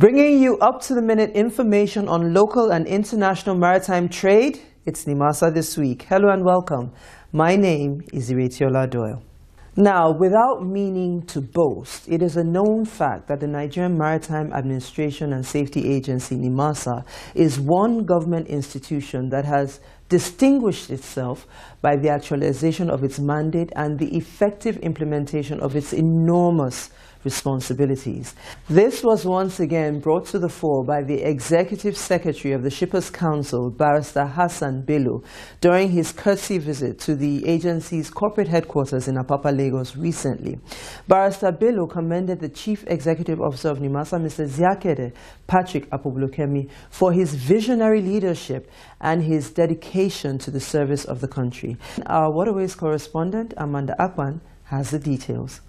Bringing you up-to-the-minute information on local and international maritime trade, it's Nimasa this week. Hello and welcome. My name is Iretiola Doyle. Now, without meaning to boast, it is a known fact that the Nigerian Maritime Administration and Safety Agency, Nimasa, is one government institution that has distinguished itself by the actualization of its mandate and the effective implementation of its enormous responsibilities. This was once again brought to the fore by the Executive Secretary of the Shippers Council, Barrister Hassan Bello, during his courtesy visit to the agency's corporate headquarters in Apapa, Lagos recently. Barrister Bello commended the Chief Executive Officer of Nimasa, Mr. Ziakede Patrick Apoblokemi, for his visionary leadership and his dedication to the service of the country. Our Waterways correspondent, Amanda Akpan, has the details.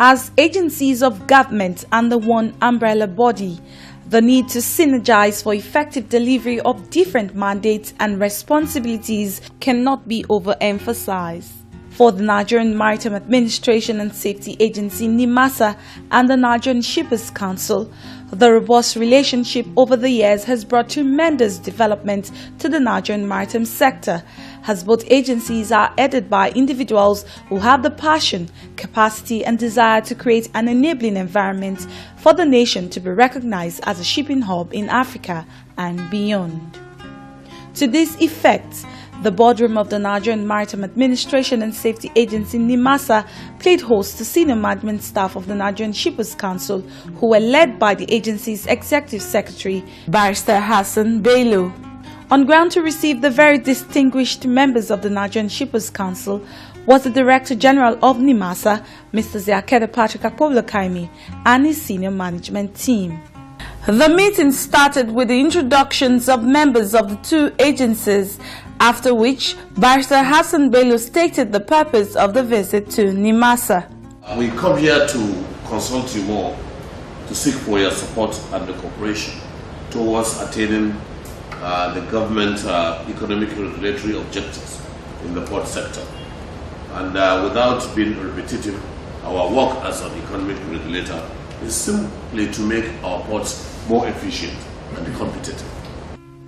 As agencies of government under one umbrella body, the need to synergize for effective delivery of different mandates and responsibilities cannot be overemphasized. For the Nigerian Maritime Administration and Safety Agency, Nimasa, and the Nigerian Shippers Council, the robust relationship over the years has brought tremendous development to the Nigerian maritime sector, as both agencies are headed by individuals who have the passion, capacity and desire to create an enabling environment for the nation to be recognized as a shipping hub in Africa and beyond. To this effect, the boardroom of the Nigerian Maritime Administration and Safety Agency, Nimasa, played host to senior management staff of the Nigerian Shippers Council, who were led by the agency's Executive Secretary, Barrister Hassan Bello. On ground to receive the very distinguished members of the Nigerian Shippers Council was the Director General of Nimasa, Mr. Ziakede Patrick Apoblokemi, and his senior management team. The meeting started with the introductions of members of the two agencies, after which Barrister Hassan Bello stated the purpose of the visit to Nimasa. We come here to consult you more, to seek for your support and the cooperation towards attaining the government economic regulatory objectives in the port sector. And without being repetitive, our work as an economic regulator is simply to make our ports more efficient and competitive.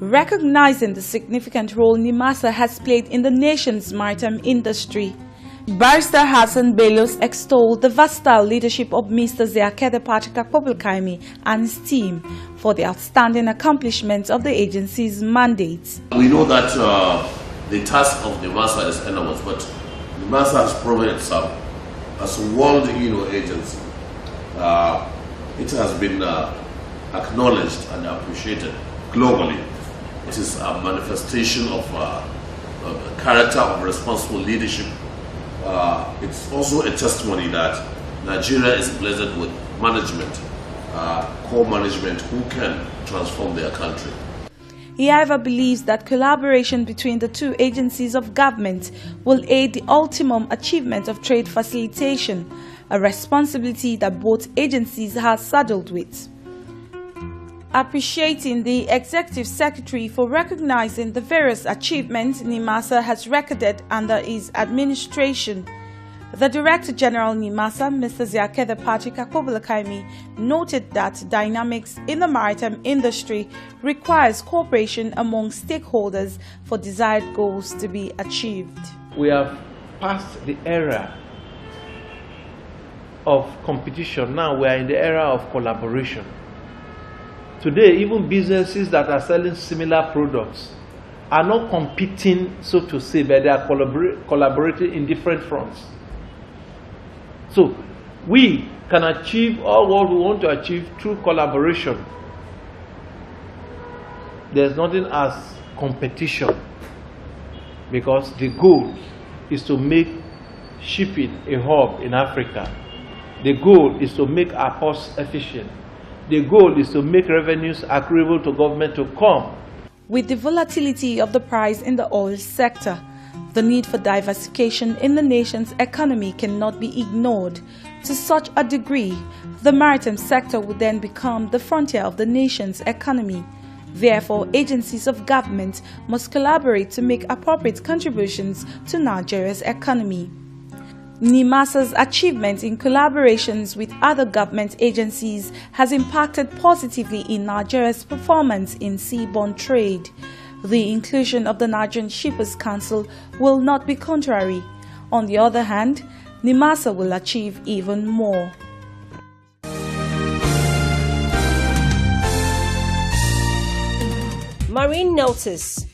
Recognizing the significant role Nimasa has played in the nation's maritime industry, Barrister Hassan Bello extolled the versatile leadership of Mr. Ziakede Patrick Apoblokemi and his team for the outstanding accomplishments of the agency's mandates. We know that the task of Nimasa is enormous, but Nimasa has proven itself as a world agency. It has been acknowledged and appreciated globally. It is a manifestation of character of responsible leadership. It's also a testimony that Nigeria is blessed with management, core management who can transform their country. He however believes that collaboration between the two agencies of government will aid the ultimate achievement of trade facilitation, a responsibility that both agencies are saddled with. Appreciating the Executive Secretary for recognizing the various achievements Nimasa has recorded under his administration, the Director General Nimasa, Mr. Ziakede Patrick Apoblokemi, noted that dynamics in the maritime industry requires cooperation among stakeholders for desired goals to be achieved. We have passed the era of competition. Now we are in the era of collaboration. Today, even businesses that are selling similar products are not competing, so to say, but they are collaborating in different fronts. So, we can achieve all what we want to achieve through collaboration. There's nothing as competition, because the goal is to make shipping a hub in Africa. The goal is to make our ports efficient. The goal is to make revenues accruable to government to come. With the volatility of the price in the oil sector, the need for diversification in the nation's economy cannot be ignored. To such a degree, the maritime sector would then become the frontier of the nation's economy. Therefore, agencies of government must collaborate to make appropriate contributions to Nigeria's economy. Nimasa's achievement in collaborations with other government agencies has impacted positively in Nigeria's performance in seaborne trade. The inclusion of the Nigerian Shippers Council will not be contrary. On the other hand, Nimasa will achieve even more. Marine Notice: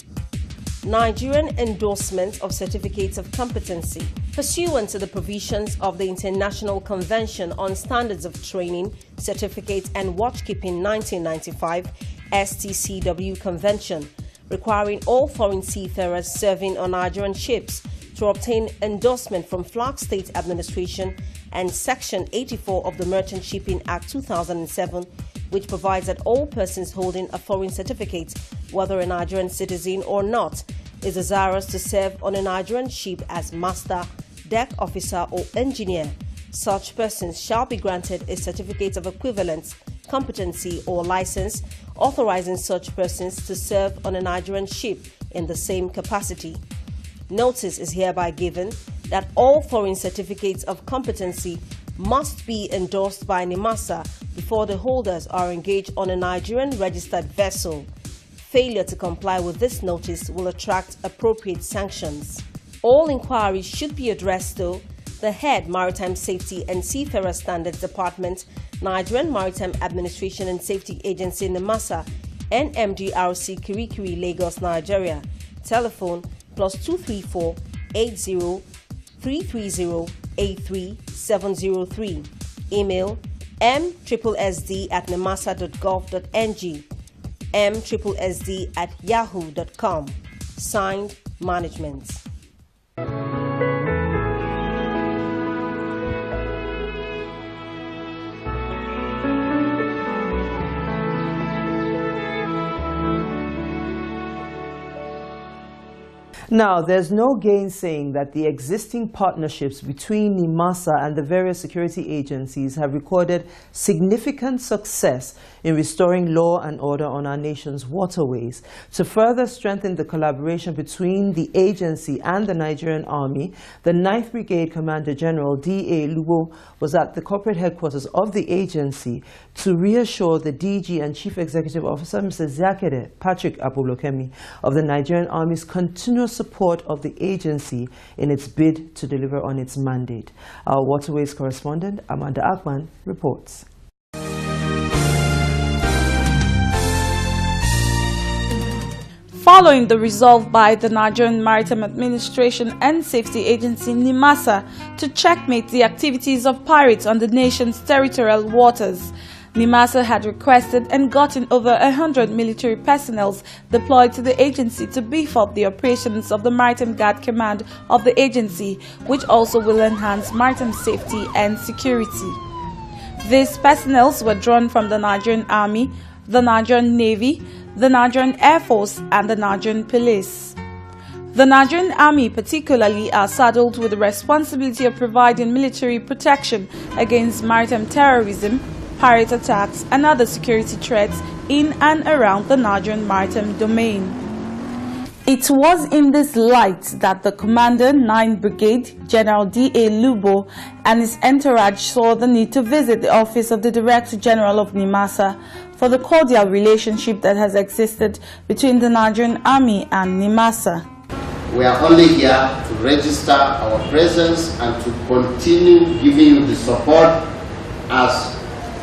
Nigerian endorsement of certificates of competency. Pursuant to the provisions of the International Convention on Standards of Training, Certificate and Watchkeeping 1995 STCW Convention, requiring all foreign seafarers serving on Nigerian ships to obtain endorsement from Flag State Administration, and Section 84 of the Merchant Shipping Act 2007, which provides that all persons holding a foreign certificate, whether a Nigerian citizen or not, is desirous to serve on a Nigerian ship as master, deck officer or engineer. Such persons shall be granted a certificate of equivalence, competency or license authorizing such persons to serve on a Nigerian ship in the same capacity. Notice is hereby given that all foreign certificates of competency must be endorsed by Nimasa before the holders are engaged on a Nigerian registered vessel. Failure to comply with this notice will attract appropriate sanctions. All inquiries should be addressed to the Head Maritime Safety and Seafarer Standards Department, Nigerian Maritime Administration and Safety Agency Nimasa, NMDRC Kirikiri, Lagos, Nigeria. Telephone +234 80 330 83703. Email mssd@nimasa.gov.ng, mssd@yahoo.com. Signed, Management. Now, there's no gainsaying that the existing partnerships between Nimasa and the various security agencies have recorded significant success in restoring law and order on our nation's waterways. To further strengthen the collaboration between the agency and the Nigerian Army, the 9th Brigade Commander General D.A. Lubo was at the corporate headquarters of the agency to reassure the DG and Chief Executive Officer, Mr. Zakede Patrick Abulokemi, of the Nigerian Army's continuous support of the agency in its bid to deliver on its mandate. Our waterways correspondent, Amanda Akman, reports. Following the resolve by the Nigerian Maritime Administration and Safety Agency Nimasa to checkmate the activities of pirates on the nation's territorial waters, Nimasa had requested and gotten over 100 military personnel deployed to the agency to beef up the operations of the Maritime Guard Command of the agency, which also will enhance maritime safety and security. These personnel were drawn from the Nigerian Army, the Nigerian Navy, the Nigerian Air Force and the Nigerian Police. The Nigerian Army particularly are saddled with the responsibility of providing military protection against maritime terrorism, pirate attacks and other security threats in and around the Nigerian maritime domain. It was in this light that the Commander 9th Brigade, General D.A. Lubo, and his entourage saw the need to visit the office of the Director General of Nimasa for the cordial relationship that has existed between the Nigerian Army and Nimasa. We are only here to register our presence and to continue giving you the support as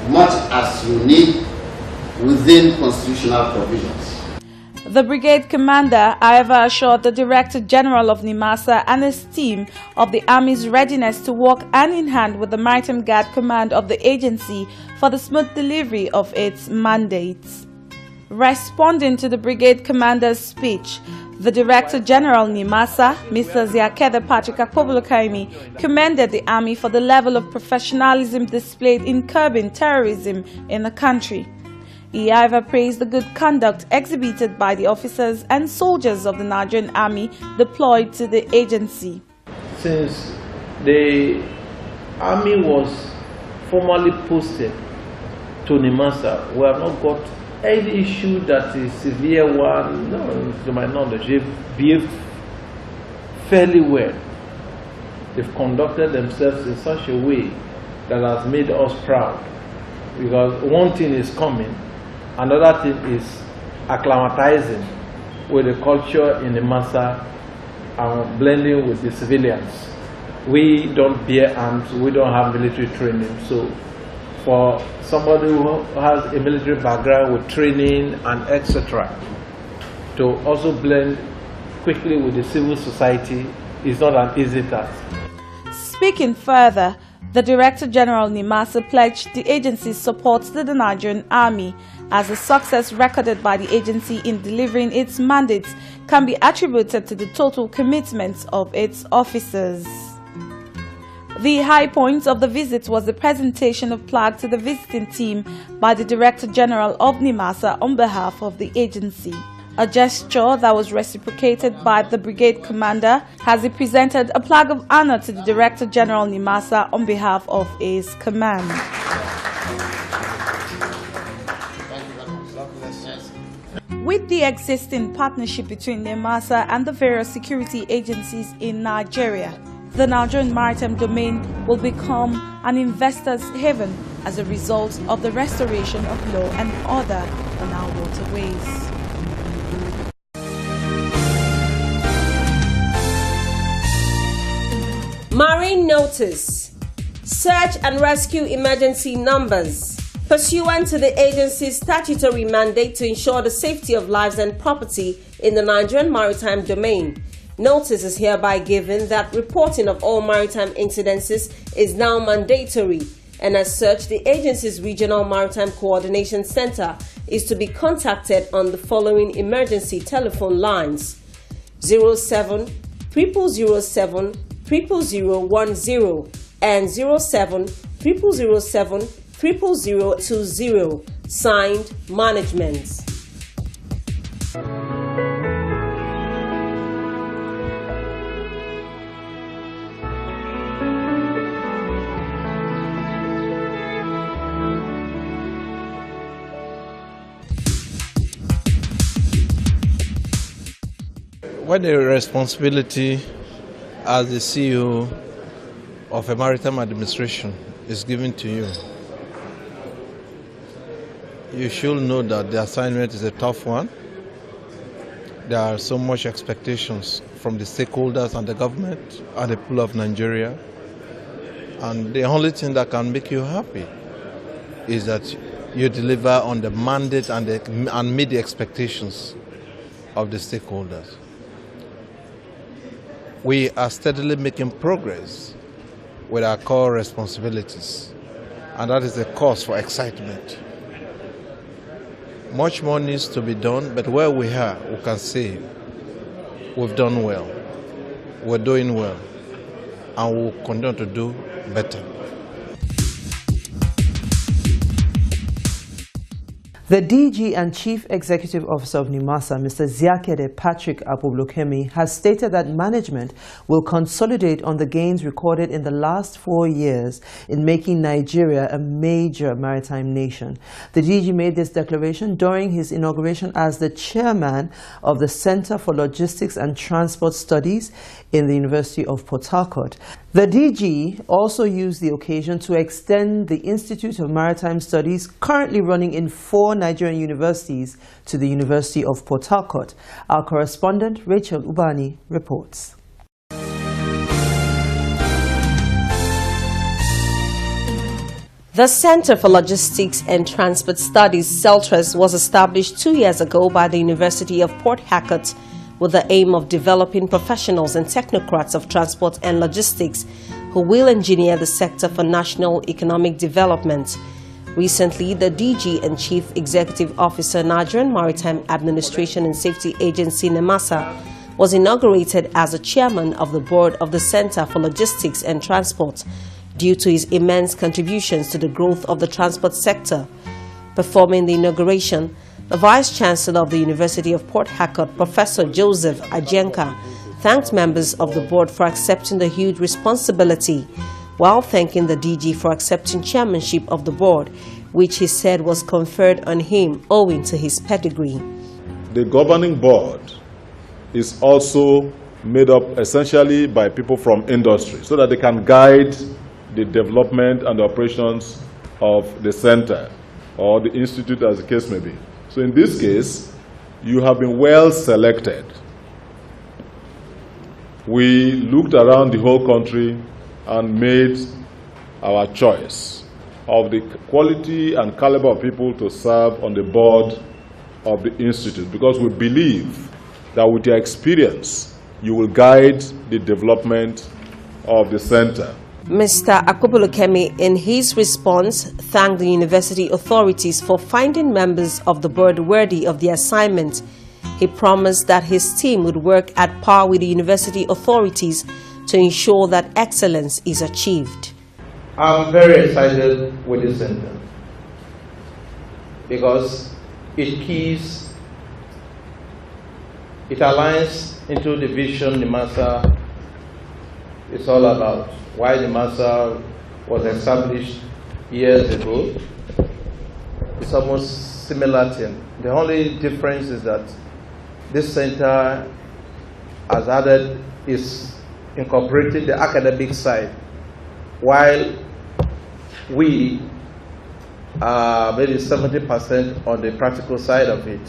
much as you need within constitutional provisions. The brigade commander, however, assured the Director General of Nimasa and his team of the Army's readiness to work hand in hand with the Maritime Guard Command of the agency for the smooth delivery of its mandates. Responding to the brigade commander's speech, the Director General Nimasa, Mr. Zakede Patrick Abulokemi, commended the Army for the level of professionalism displayed in curbing terrorism in the country. He however praised the good conduct exhibited by the officers and soldiers of the Nigerian Army deployed to the agency. Since the Army was formally posted to Nimasa, we have not got any issue that is severe one. No, to my knowledge, they've behaved fairly well. they've conducted themselves in such a way that has made us proud. Because one thing is coming, another thing is acclimatizing with the culture in Nimasa and blending with the civilians. We don't bear arms, we don't have military training. So for somebody who has a military background with training and etc., to also blend quickly with the civil society is not an easy task. Speaking further, the Director General Nimasa pledged the agency's support to the Nigerian Army, as the success recorded by the agency in delivering its mandates can be attributed to the total commitment of its officers. The high point of the visit was the presentation of plaque to the visiting team by the Director General of Nimasa on behalf of the agency. A gesture that was reciprocated by the brigade commander, as he presented a flag of honor to the Director General Nimasa on behalf of his command. With the existing partnership between Nimasa and the various security agencies in Nigeria, the Nigerian maritime domain will become an investor's haven as a result of the restoration of law and order on our waterways. Marine notice. Search and rescue emergency numbers. Pursuant to the agency's statutory mandate to ensure the safety of lives and property in the Nigerian maritime domain, notice is hereby given that reporting of all maritime incidences is now mandatory, and as such, the agency's Regional Maritime Coordination Center is to be contacted on the following emergency telephone lines: 07 0007 00010 and 07 0007 00020. Signed, Management. When the responsibility as the CEO of a maritime administration is given to you, you should know that the assignment is a tough one. There are so much expectations from the stakeholders and the government and the people of Nigeria. And the only thing that can make you happy is that you deliver on the mandate and meet the expectations of the stakeholders. We are steadily making progress with our core responsibilities, and that is a cause for excitement. Much more needs to be done, but where we are, we can say we've done well, we're doing well, and we'll continue to do better. The DG and Chief Executive Officer of Nimasa, Mr. Ziakede Patrick Abublokemi, has stated that management will consolidate on the gains recorded in the last 4 years in making Nigeria a major maritime nation. The DG made this declaration during his inauguration as the chairman of the Center for Logistics and Transport Studies in the University of Port Harcourt. The DG also used the occasion to extend the Institute of Maritime Studies, currently running in 4 Nigerian universities, to the University of Port Harcourt. Our correspondent Rachel Ubani reports. The Center for Logistics and Transport Studies, CELTRAS, was established 2 years ago by the University of Port Harcourt with the aim of developing professionals and technocrats of transport and logistics who will engineer the sector for national economic development. Recently, the DG and Chief Executive Officer, Nigerian Maritime Administration and Safety Agency, Nimasa, was inaugurated as the chairman of the board of the Center for Logistics and Transport due to his immense contributions to the growth of the transport sector. Performing the inauguration, the Vice Chancellor of the University of Port Harcourt, Professor Joseph Ajenka, thanked members of the board for accepting the huge responsibility, while thanking the DG for accepting chairmanship of the board, which he said was conferred on him owing to his pedigree. The governing board is also made up essentially by people from industry so that they can guide the development and the operations of the center or the institute, as the case may be. So in this case, you have been well selected. We looked around the whole country and made our choice of the quality and caliber of people to serve on the board of the institute, because we believe that with your experience, you will guide the development of the center. Mr. Akobulokemi, in his response, thanked the university authorities for finding members of the board worthy of the assignment. He promised that his team would work at par with the university authorities to ensure that excellence is achieved. I'm very excited with this center because it aligns into the vision Nimasa is all about. Why Nimasa was established years ago. It's almost similar thing. The only difference is that this center has added, is incorporating the academic side, while we are maybe 70% on the practical side of it.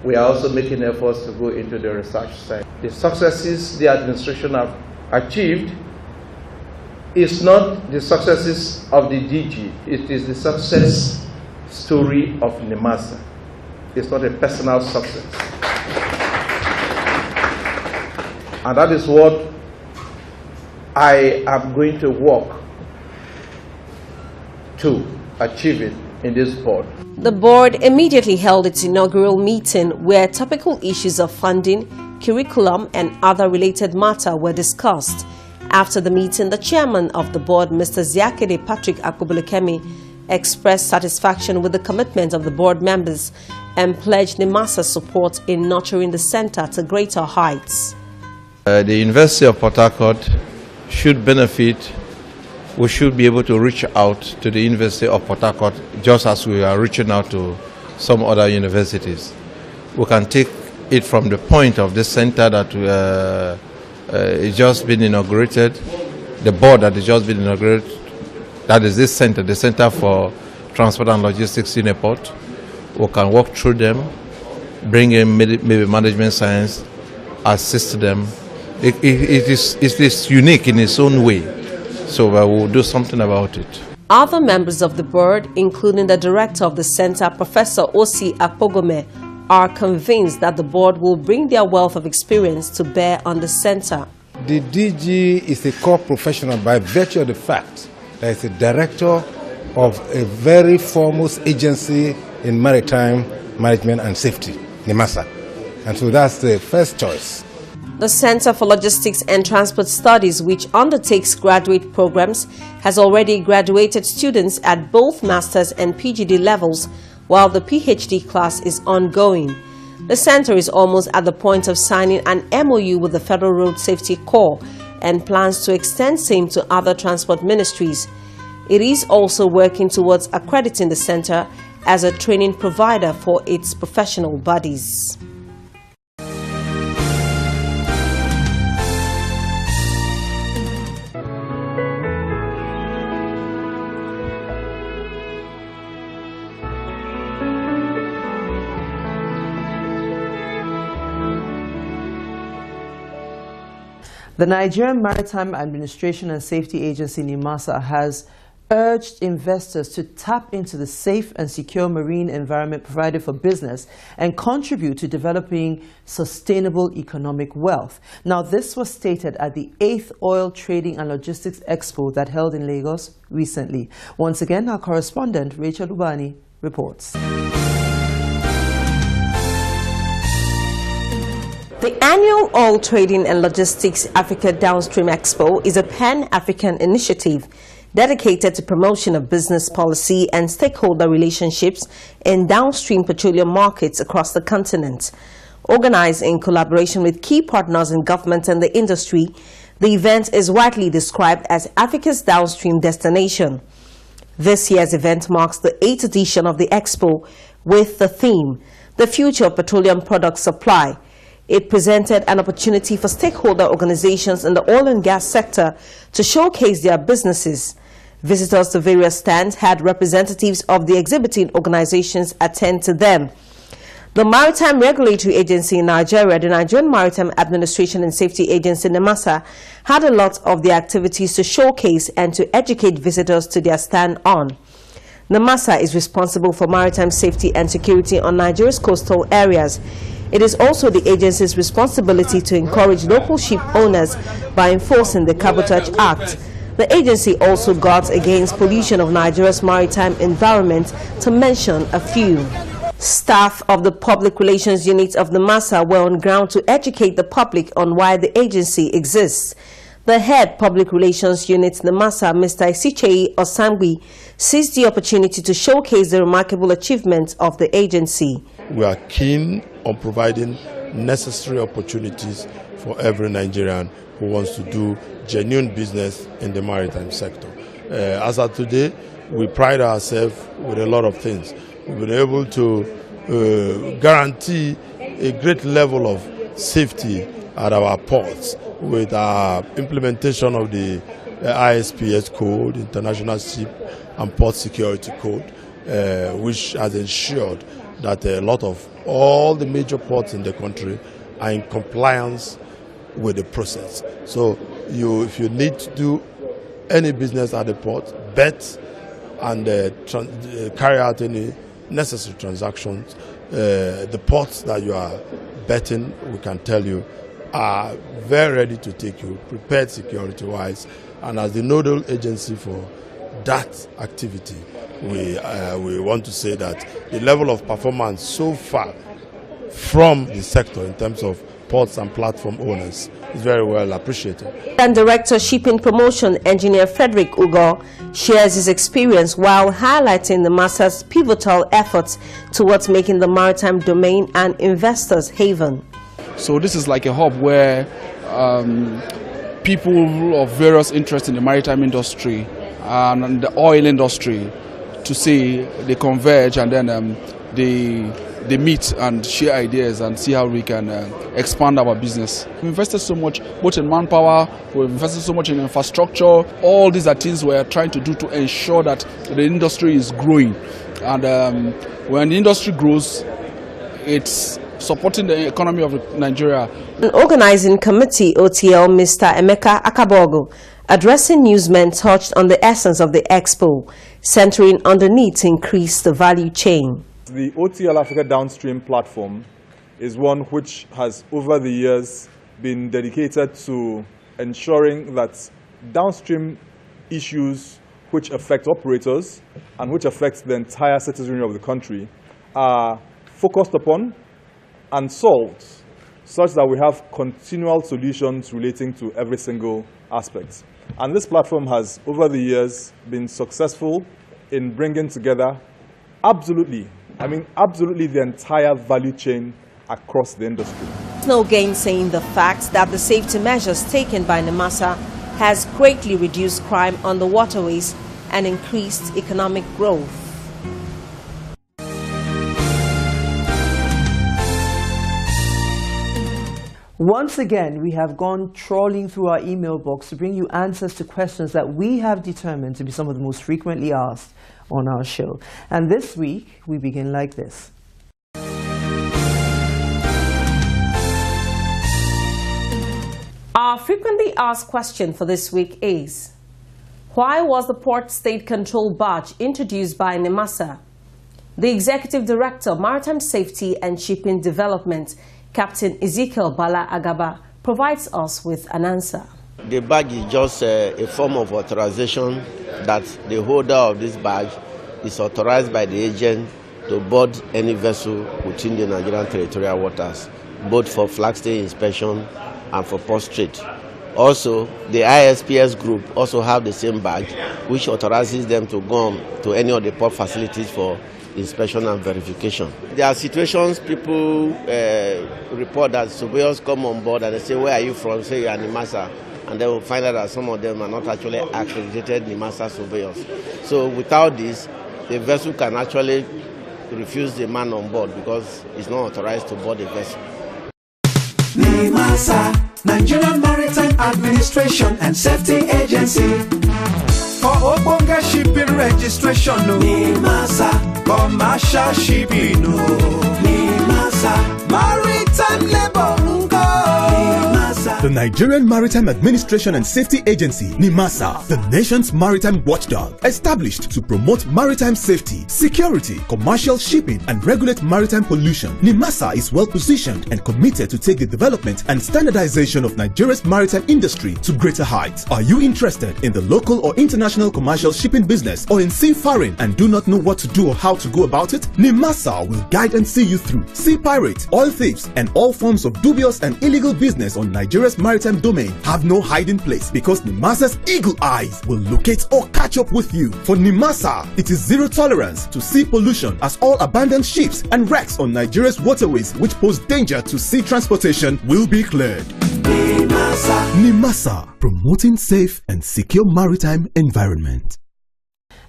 We are also making efforts to go into the research side. The successes the administration have achieved is not the successes of the DG, it is the success story of Nimasa. It's not a personal success. And that is what I am going to work to achieve it in this board. The board immediately held its inaugural meeting where topical issues of funding, curriculum and other related matter were discussed. After the meeting, the chairman of the board, Mr. Ziakede Patrick Akobulokemi, expressed satisfaction with the commitment of the board members and pledged Nimasa's support in nurturing the center to greater heights. The University of Port Harcourt should benefit. We should be able to reach out to the University of Port Harcourt just as we are reaching out to some other universities. We can take it from the point of this center that it's just been inaugurated, the board that has just been inaugurated, that is this center, the Center for Transport and Logistics in a port. We can walk through them, bring in maybe management science, assist them. It is unique in its own way, so we will do something about it. Other members of the board, including the director of the center, Professor Osi Akpogome, are convinced that the board will bring their wealth of experience to bear on the center. The DG is a core professional by virtue of the fact that it's a director of a very foremost agency in maritime management and safety, Nimasa. And so that's the first choice. The Center for Logistics and Transport Studies, which undertakes graduate programs, has already graduated students at both master's and PhD levels, while the PhD class is ongoing. The center is almost at the point of signing an MOU with the Federal Road Safety Corps and plans to extend same to other transport ministries. It is also working towards accrediting the center as a training provider for its professional bodies. The Nigerian Maritime Administration and Safety Agency, Nimasa, has urged investors to tap into the safe and secure marine environment provided for business and contribute to developing sustainable economic wealth. Now, this was stated at the 8th Oil Trading and Logistics Expo that held in Lagos recently. Once again, our correspondent, Rachel Ubani, reports. The annual Oil Trading and Logistics Africa Downstream Expo is a pan-African initiative dedicated to promotion of business policy and stakeholder relationships in downstream petroleum markets across the continent. Organized in collaboration with key partners in government and the industry, the event is widely described as Africa's downstream destination. This year's event marks the 8th edition of the Expo with the theme, The Future of Petroleum Product Supply. It presented an opportunity for stakeholder organizations in the oil and gas sector to showcase their businesses. Visitors to various stands had representatives of the exhibiting organizations attend to them. The Maritime Regulatory Agency in Nigeria, the Nigerian Maritime Administration and Safety Agency, Nimasa, had a lot of the activities to showcase and to educate visitors to their stand on. Nimasa is responsible for maritime safety and security on Nigeria's coastal areas. It is also the agency's responsibility to encourage local ship owners by enforcing the Cabotage Act. The agency also guards against pollution of Nigeria's maritime environment, to mention a few. Staff of the Public Relations Unit of Nimasa were on ground to educate the public on why the agency exists. The head Public Relations Unit Nimasa, Mr. Isichei Osangwi, seized the opportunity to showcase the remarkable achievements of the agency. We are keen on providing necessary opportunities for every Nigerian who wants to do genuine business in the maritime sector. As of today, we pride ourselves with a lot of things. We've been able to guarantee a great level of safety at our ports with our implementation of the ISPS code, International Ship and Port Security Code, which has ensured that a lot of all the major ports in the country are in compliance with the process. So if you need to do any business at the port, bet and carry out any necessary transactions, the ports that you are betting, we can tell you, are very ready to take you, prepared security-wise, and as the nodal agency for that activity, we want to say that the level of performance so far from the sector in terms of ports and platform owners is very well appreciated. And Director Shipping Promotion, Engineer Frederick Ugo, shares his experience while highlighting Nimasa's pivotal efforts towards making the maritime domain an investor's haven. So this is like a hub where people of various interests in the maritime industry and the oil industry, to see they converge, and then they meet and share ideas and see how we can expand our business. We invested so much both in manpower, we've invested so much in infrastructure. All these are things we're trying to do to ensure that the industry is growing. And when the industry grows, it's supporting the economy of Nigeria. An organizing committee, OTL, Mr. Emeka Akabogo, addressing newsmen, touched on the essence of the expo, centering on the need to increase the value chain. The OTL Africa Downstream platform is one which has over the years been dedicated to ensuring that downstream issues which affect operators and which affect the entire citizenry of the country are focused upon and solved, such that we have continual solutions relating to every single aspect. And this platform has, over the years, been successful in bringing together absolutely the entire value chain across the industry. No gainsaying the fact that the safety measures taken by Nimasa has greatly reduced crime on the waterways and increased economic growth. Once again, we have gone trawling through our email box to bring you answers to questions that we have determined to be some of the most frequently asked on our show. And this week, we begin like this. Our frequently asked question for this week is, why was the Port State Control Badge introduced by Nimasa? The Executive Director, Maritime Safety and Shipping Development, Captain Ezekiel Bala Agaba, provides us with an answer. The badge is just a form of authorization that the holder of this badge is authorized by the agent to board any vessel within the Nigerian territorial waters, both for flag stay inspection and for port strait. Also, the ISPS group also have the same badge, which authorizes them to go on to any of the port facilities for inspection and verification. There are situations people report that surveyors come on board and they say, where are you from? Say you are Nimasa. And then we'll find out that some of them are not actually accredited Nimasa surveyors. So without this, the vessel can actually refuse the man on board because it's not authorized to board the vessel. Nimasa, Nigerian Maritime Administration and Safety Agency. For Obonga shipping registration, no. Nimasa, commercial shipping, no. Nimasa, maritime labor, the Nigerian Maritime Administration and Safety Agency, Nimasa, the nation's maritime watchdog, established to promote maritime safety, security, commercial shipping, and regulate maritime pollution. Nimasa is well positioned and committed to take the development and standardization of Nigeria's maritime industry to greater heights. Are you interested in the local or international commercial shipping business or in seafaring and do not know what to do or how to go about it? Nimasa will guide and see you through. Sea pirates, oil thieves, and all forms of dubious and illegal business on Nigeria's maritime domain have no hiding place because Nimasa's eagle eyes will locate or catch up with you. For Nimasa, it is zero tolerance to sea pollution as all abandoned ships and wrecks on Nigeria's waterways which pose danger to sea transportation will be cleared. Nimasa, promoting safe and secure maritime environment.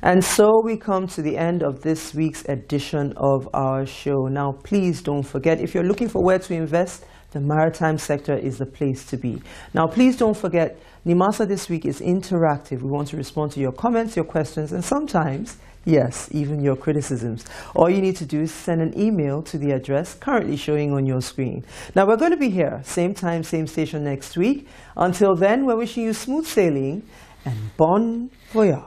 And so we come to the end of this week's edition of our show. Now, please don't forget, if you're looking for where to invest, the maritime sector is the place to be. Now, please don't forget, Nimasa this week is interactive. We want to respond to your comments, your questions, and sometimes, yes, even your criticisms. All you need to do is send an email to the address currently showing on your screen. Now, we're going to be here, same time, same station next week. Until then, we're wishing you smooth sailing and bon voyage.